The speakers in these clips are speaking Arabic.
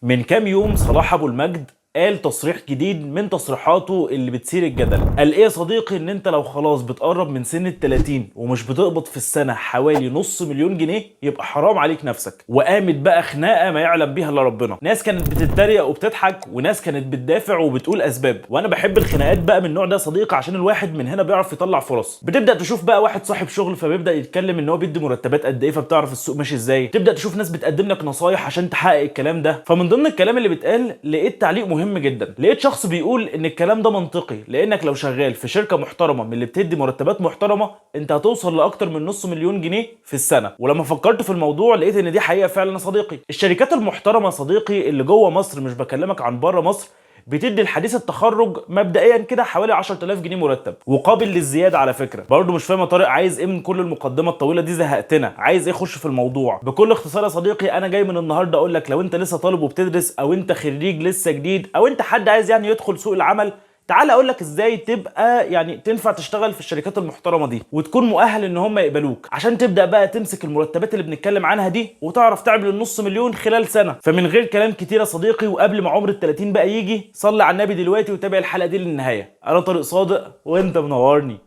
من كام يوم صلاح ابو المجد قال تصريح جديد من تصريحاته اللي بتثير الجدل. قال ايه يا صديقي؟ ان انت لو خلاص بتقرب من سن ال30 ومش بتقبض في السنه حوالي نص مليون جنيه يبقى حرام عليك نفسك. وقامت بقى خناقه ما يعلم بيها الا ربنا، ناس كانت بتتريق وبتضحك وناس كانت بتدافع وبتقول اسباب. وانا بحب الخناقات بقى من النوع ده يا صديقي، عشان الواحد من هنا بيعرف يطلع فرص. بتبدا تشوف بقى واحد صاحب شغل فبيبدا يتكلم ان هو بيدي مرتبات قد ايه، فبتعرف السوق ماشي ازاي. تبدا تشوف ناس بتقدم لك نصايح عشان تحقق الكلام ده. فمن ضمن الكلام اللي بيتقال لقيت تعليق مهم جدا. لقيت شخص بيقول ان الكلام ده منطقي، لانك لو شغال في شركه محترمه من اللي بتدي مرتبات محترمه انت هتوصل لاكتر من نص مليون جنيه في السنه. ولما فكرت في الموضوع لقيت ان دي حقيقه فعلا يا صديقي. الشركات المحترمه يا صديقي اللي جوه مصر، مش بكلمك عن بره مصر، بتدي الحديث التخرج مبدئيا كده حوالي 10000 جنيه مرتب، وقابل للزياده على فكره. برضه مش فاهم يا طارق عايز ايه من كل المقدمه الطويله دي؟ زهقتنا، عايز ايه؟ خش في الموضوع بكل اختصار يا صديقي. انا جاي من النهارده اقول لك لو انت لسه طالب وبتدرس، او انت خريج لسه جديد، او انت حد عايز يعني يدخل سوق العمل، تعال اقول لك ازاي تبقى يعني تنفع تشتغل في الشركات المحترمه دي وتكون مؤهل ان هم يقبلوك، عشان تبدا بقى تمسك المرتبات اللي بنتكلم عنها دي وتعرف تعمل النص مليون خلال سنه. فمن غير كلام كتير يا صديقي، وقبل ما عمر ال30 بقى يجي، صلي على النبي دلوقتي وتابع الحلقه دي للنهايه. انا طارق صادق وانت منورني.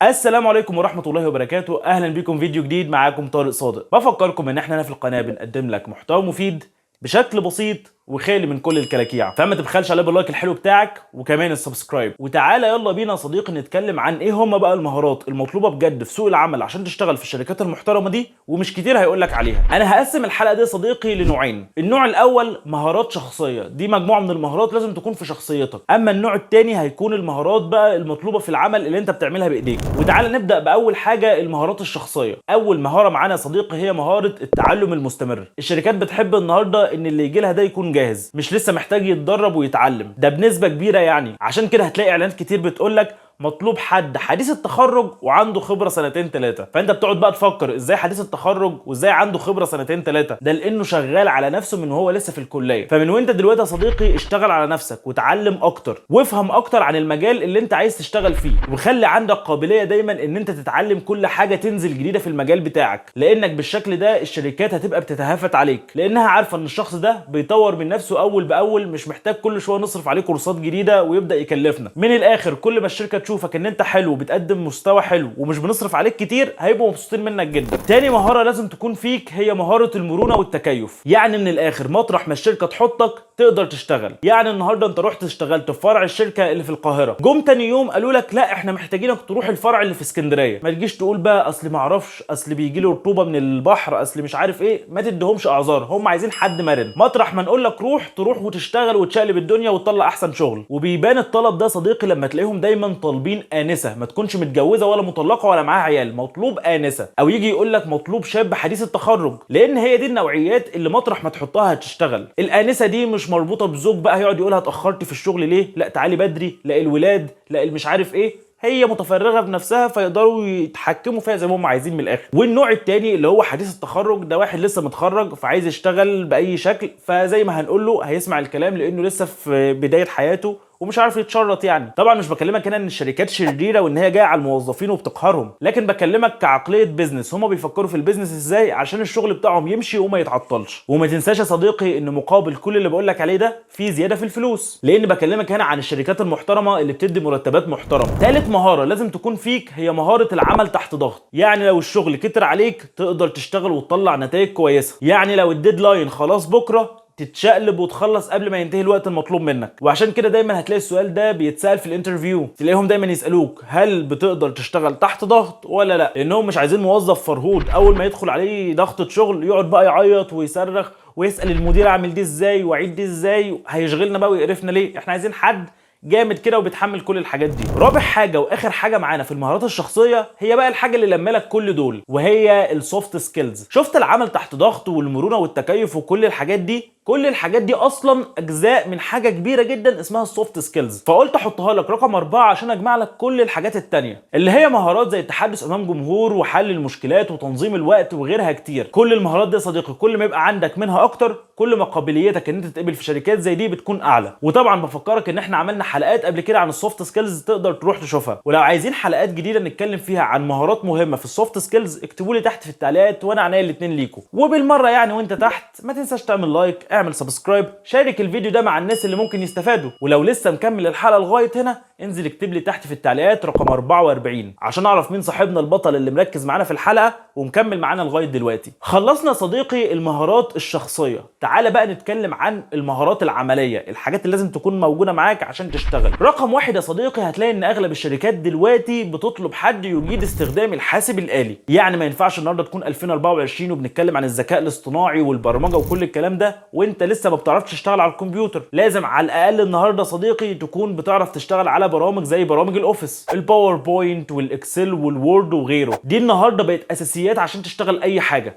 السلام عليكم ورحمة الله وبركاته، اهلا بكم فيديو جديد. معاكم طارق صادق. بفكركم ان احنا هنا في القناة بنقدم لك محتوى مفيد بشكل بسيط وخالي من كل الكلاكيع، فما تبخلش عليه باللايك الحلو بتاعك وكمان السبسكرايب. وتعالى يلا بينا يا صديقي نتكلم عن ايه هم بقى المهارات المطلوبه بجد في سوق العمل عشان تشتغل في الشركات المحترمه دي، ومش كتير هيقول لك عليها. انا هقسم الحلقه دي يا صديقي لنوعين. النوع الاول مهارات شخصيه، دي مجموعه من المهارات لازم تكون في شخصيتك. اما النوع الثاني هيكون المهارات بقى المطلوبه في العمل اللي انت بتعملها بايديك. وتعالى نبدا باول حاجه، المهارات الشخصيه. اول مهاره معانا يا صديقي هي مهاره التعلم المستمر. الشركات بتحب النهارده ان اللي يجي لها ده يكون جاهز، مش لسه محتاج يتدرب ويتعلم، ده بنسبة كبيرة يعني. عشان كده هتلاقي اعلانات كتير بتقولك مطلوب حد حديث التخرج وعنده خبره سنتين ثلاثه. فانت بتقعد بقى تفكر ازاي حديث التخرج وازاي عنده خبره سنتين ثلاثه؟ ده لانه شغال على نفسه من وهو لسه في الكليه. فمن وانت دلوقتي يا صديقي اشتغل على نفسك وتعلم اكتر وافهم اكتر عن المجال اللي انت عايز تشتغل فيه، وخلي عندك قابليه دايما ان انت تتعلم كل حاجه تنزل جديده في المجال بتاعك، لانك بالشكل ده الشركات هتبقى بتتهافت عليك، لانها عارفه ان الشخص ده بيطور من نفسه اول باول، مش محتاج كل شويه نصرف عليه كورسات جديده ويبدا يكلفنا. من الاخر كل ما الشركه تشوفك ان انت حلو وبتقدم مستوى حلو ومش بنصرف عليك كتير هيبقوا مبسوطين منك جدا. تاني مهاره لازم تكون فيك هي مهاره المرونه والتكيف. يعني من الاخر مطرح ما الشركه تحطك تقدر تشتغل. يعني النهارده انت رحت اشتغلت في فرع الشركه اللي في القاهره، جم تاني يوم قالوا لك لا احنا محتاجينك تروح الفرع اللي في اسكندريه. ما تجيش تقول بقى اصل ما اعرفش، اصل بيجي له رطوبه من البحر، اصل مش عارف ايه. ما تديهمش اعذار، هم عايزين حد مرن. مطرح ما نقول لك روح تروح وتشتغل وتشقلب الدنيا وتطلع احسن شغل. وبيبان الطلب ده صديقي لما تلاقيهم دايما طالبين انسه ما تكونش متجوزه ولا مطلقه ولا معاها عيال، مطلوب انسه. او يجي يقول لك مطلوب شاب حديث التخرج، لان هي دي النوعيات اللي مطرح ما تحطها هتشتغل. الانسه دي مش مربوطه بزوج بقى هيقعد يقولها اتاخرتي في الشغل ليه، لا تعالي بدري، لا الولاد، لا مش عارف ايه. هي متفرغه بنفسها فيقدروا يتحكموا فيها زي ما هم عايزين من الاخر. والنوع الثاني اللي هو حديث التخرج، ده واحد لسه متخرج فعايز يشتغل باي شكل، فزي ما هنقول له هيسمع الكلام لانه لسه في بدايه حياته ومش عارف يتشرط. يعني طبعا مش بكلمك هنا ان الشركات شريره وان هي جايه على الموظفين وبتقهرهم، لكن بكلمك كعقليه بيزنس. هم بيفكروا في البيزنس ازاي عشان الشغل بتاعهم يمشي وما يتعطلش. وما تنساش يا صديقي ان مقابل كل اللي بقول لك عليه ده في زياده في الفلوس، لان بكلمك هنا عن الشركات المحترمه اللي بتدي مرتبات محترمه. ثالث مهاره لازم تكون فيك هي مهاره العمل تحت ضغط. يعني لو الشغل كتر عليك تقدر تشتغل وتطلع نتائج كويسه. يعني لو الديدلاين خلاص بكره تتشقلب وتخلص قبل ما ينتهي الوقت المطلوب منك. وعشان كده دايما هتلاقي السؤال ده بيتسال في الانترفيو، تلاقيهم دايما يسالوك هل بتقدر تشتغل تحت ضغط ولا لا، لانهم مش عايزين موظف فرهود اول ما يدخل عليه ضغطه شغل يقعد بقى يعيط ويصرخ ويسال المدير اعمل دي ازاي واعيد دي ازاي، هيشغلنا بقى ويقرفنا ليه. احنا عايزين حد جامد كده وبيتحمل كل الحاجات دي. رابع حاجه واخر حاجه معانا في المهارات الشخصيه هي بقى الحاجه اللي لما لك كل دول، وهي السوفت سكيلز. شفت العمل تحت ضغط والمرونه والتكيف وكل الحاجات دي كل الحاجات دي اصلا اجزاء من حاجه كبيره جدا اسمها السوفت سكيلز، فقلت احطها لك رقم 4 عشان اجمع لك كل الحاجات التانية اللي هي مهارات زي التحدث امام جمهور وحل المشكلات وتنظيم الوقت وغيرها كتير. كل المهارات دي يا صديقي كل ما يبقى عندك منها اكتر كل ما قابليتك ان انت تتقبل في شركات زي دي بتكون اعلى. وطبعا بفكرك ان احنا عملنا حلقات قبل كده عن السوفت سكيلز تقدر تروح تشوفها، ولو عايزين حلقات جديده نتكلم فيها عن مهارات مهمه في السوفت سكيلز اكتبوا لي تحت في التعليقات وانا عينيا الاثنين ليكم. وبالمره يعني وانت تحت ما تنساش تعمل لايك، اعمل سبسكرايب، شارك الفيديو ده مع الناس اللي ممكن يستفادوا، ولو لسه مكمل الحلقه لغايه هنا انزل اكتب لي تحت في التعليقات رقم 44 عشان اعرف مين صاحبنا البطل اللي مركز معانا في الحلقه ومكمل معانا لغايه دلوقتي. خلصنا يا صديقي المهارات الشخصيه، تعالى بقى نتكلم عن المهارات العمليه، الحاجات اللي لازم تكون موجوده معاك عشان تشتغل. رقم 1 يا صديقي هتلاقي ان اغلب الشركات دلوقتي بتطلب حد يجيد استخدام الحاسب الآلي. يعني ما ينفعش النهارده تكون 2024 وبنتكلم عن الذكاء الاصطناعي والبرمجه وكل الكلام ده وانت لسه ما بتعرفش تشتغل على الكمبيوتر. لازم على الاقل النهارده صديقي تكون بتعرف تشتغل على برامج زي برامج الاوفيس، الباوربوينت والاكسل والوورد وغيره. دي النهارده بقت اساسيات عشان تشتغل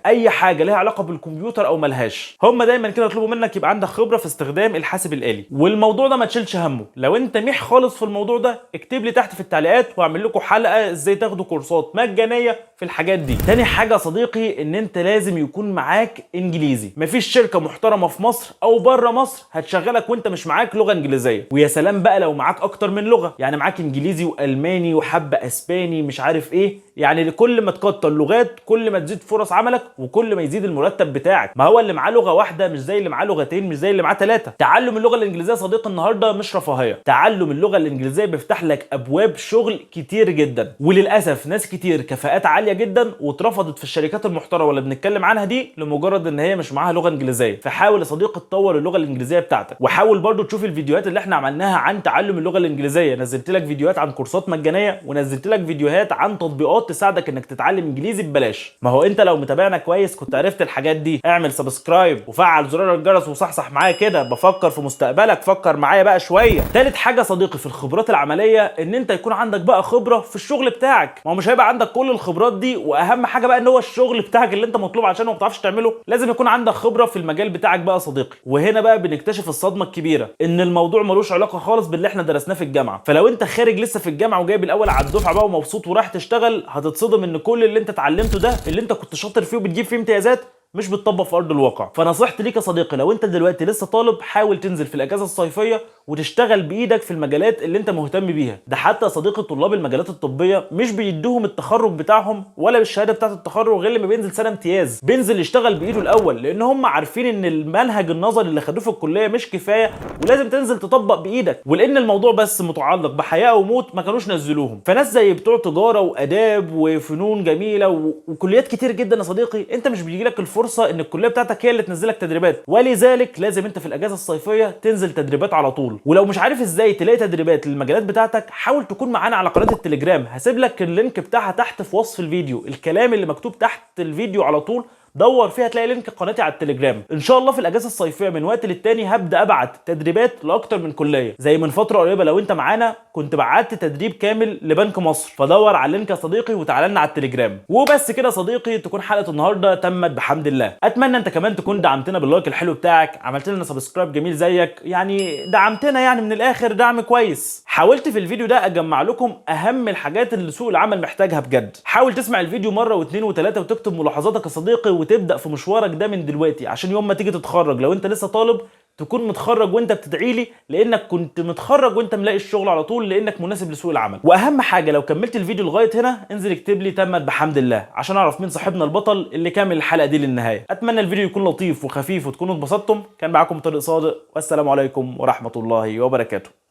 اي حاجه لها علاقه بالكمبيوتر او ملهاش. هم دايما كده يطلبوا منك يبقى عندك خبره في استخدام الحاسب الآلي، والموضوع ده ما تشيلش همه. لو انت ميح خالص في الموضوع ده اكتب لي تحت في التعليقات واعمل لكم حلقه ازاي تاخدوا كورسات مجانيه في الحاجات دي. تاني حاجه يا صديقي ان انت لازم يكون معاك انجليزي. مفيش شركه محترمه في مصر او بره مصر هتشغلك وانت مش معاك لغه انجليزيه، ويا سلام بقى لو معاك اكتر من لغه، يعني معاك انجليزي والماني وحبه اسباني مش عارف ايه. يعني كل ما تكتر لغات كل ما تزيد فرص عملك وكل ما يزيد المرتب بتاعك. ما هو اللي معاه لغه واحده مش زي اللي معاه لغتين مش زي اللي معاه 3. تعلم اللغه الانجليزيه يا صديقي النهارده مش رفاهيه، تعلم اللغه الانجليزيه بيفتح لك ابواب شغل كتير جدا. وللاسف ناس كتير كفاءات عاليه جدا واترفضت في الشركات المحترمه اللي بنتكلم عنها دي لمجرد ان هي مش معاها لغه انجليزيه. فحاول يا صديقي تطور اللغه الانجليزيه بتاعتك، وحاول برضو تشوف الفيديوهات اللي احنا عملناها عن تعلم اللغه الانجليزيه. نزلت لك فيديوهات عن كورسات مجانيه ونزلت لك فيديوهات عن تطبيقات تساعدك انك تتعلم انجليزي ببلاش. ما هو انت لو متابعنا كويس كنت عرفت الحاجات دي. اعمل سبسكرايب وفعل زرار الجرس وصحصح معايا كده، بفكر في مستقبلك، فكر معايا بقى شويه. ثالث حاجه يا صديقي في الخبرات العمليه ان انت يكون عندك بقى خبره في الشغل بتاعك. ما هو مش هيبقى عندك كل الخبرات دي، واهم حاجه بقى ان هو الشغل بتاعك اللي انت مطلوب عشانه ما بتعرفش تعمله لازم يكون عندك خبره في المجال بتاعك بقى يا صديقي. وهنا بقى بنكتشف الصدمه الكبيره ان الموضوع ملوش علاقه خالص باللي احنا درسناه في الجامعه. فلو انت خارج لسه في الجامعه وجايب الاول على الدفعه بقى ومبسوط ورايح تشتغل هتتصدم ان كل اللي انت اتعلمته ده اللي انت كنت شاطر فيه وبتجيب فيه امتيازات مش بتطبق في ارض الواقع. فنصيحتي ليك يا صديقي لو انت دلوقتي لسه طالب حاول تنزل في الاجازه الصيفيه وتشتغل بايدك في المجالات اللي انت مهتم بيها. ده حتى يا صديقي طلاب المجالات الطبيه مش بيدوهم التخرج بتاعهم ولا بالشهاده بتاعه التخرج غير لما بينزل سنه امتياز، بينزل يشتغل بايده الاول، لان هم عارفين ان المنهج النظري اللي خدوه في الكليه مش كفايه ولازم تنزل تطبق بايدك. ولان الموضوع بس متعلق بحياه او موت ما كانوش نزلوهم. فناس زي بتوع تجاره واداب وفنون جميله وكليات كتير جدا يا صديقي انت مش بيجي لك الفرصه ان الكليه بتاعتك هي اللي تنزلك تدريبات، ولذلك لازم انت في الاجازه الصيفيه تنزل تدريبات على طول. ولو مش عارف ازاي تلاقي تدريبات للمجالات بتاعتك حاول تكون معانا على قناه التليجرام، هسيب لك اللينك بتاعها تحت في وصف الفيديو. الكلام اللي مكتوب تحت الفيديو على طول دور فيها تلاقي لينك قناتي على التليجرام. ان شاء الله في الاجازه الصيفيه من وقت للتاني هبدا ابعت تدريبات لاكتر من كليه. زي من فتره قريبه لو انت معانا كنت بعت تدريب كامل لبنك مصر، فدور على اللينك يا صديقي وتعالى لنا على التليجرام. وبس كده يا صديقي تكون حلقه النهارده تمت بحمد الله. اتمنى انت كمان تكون دعمتنا باللايك الحلو بتاعك، عملت لنا سبسكرايب جميل زيك، يعني دعمتنا يعني من الاخر دعم كويس. حاولت في الفيديو ده اجمع لكم اهم الحاجات اللي سوق العمل محتاجها بجد. حاول تسمع الفيديو مره واثنين وثلاثه وتكتب ملاحظاتك يا صديقي وتبدا في مشوارك ده من دلوقتي عشان يوم ما تيجي تتخرج لو انت لسه طالب تكون متخرج وانت بتدعي لي لانك كنت متخرج وانت ملاقي الشغل على طول لانك مناسب لسوق العمل. واهم حاجه لو كملت الفيديو لغايه هنا انزل اكتب لي تمت بحمد الله عشان اعرف مين صاحبنا البطل اللي كامل الحلقه دي للنهايه. اتمنى الفيديو يكون لطيف وخفيف وتكونوا اتبسطتم. كان معاكم طارق صادق والسلام عليكم ورحمه الله وبركاته.